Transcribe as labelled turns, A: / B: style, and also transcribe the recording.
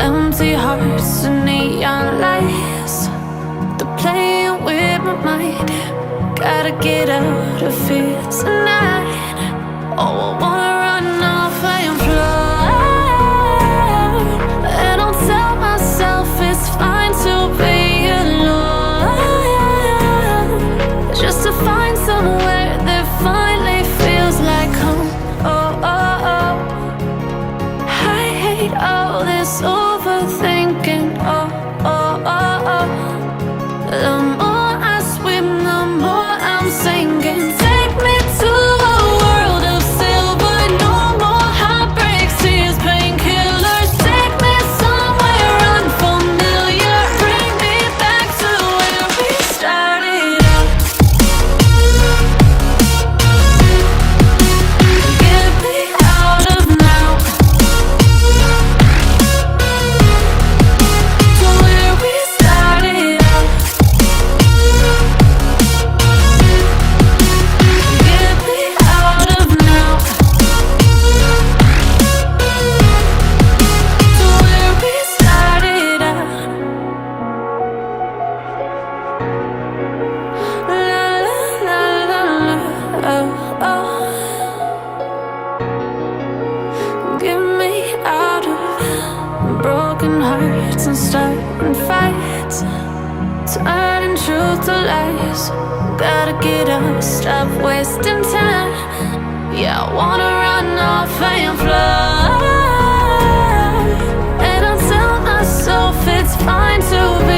A: Empty hearts and neon lights, they're playing with my mind. Gotta get out of here tonight. Oh, I wanna run off and fly, and I'll tell myself it's fine to be alone, just to find somewhere that finally feels like home. Oh, oh, oh. I hate all this overthinking. Oh, oh, oh, oh. The more I swim, the more I'm sinking. Take me to a world of silver. No more heartbreaks, tears, painkillers. Take me somewhere unfamiliar. Bring me back to where we started out. Get me out of now, to where we started out. Get me out of now, to where we started out. La la la la la, oh, oh. Get me out of broken hearts and starting fights, turning truth to lies. Gotta get up, stop wasting time. Yeah, I wanna run off and fly, and I'll tell myself it's fine to be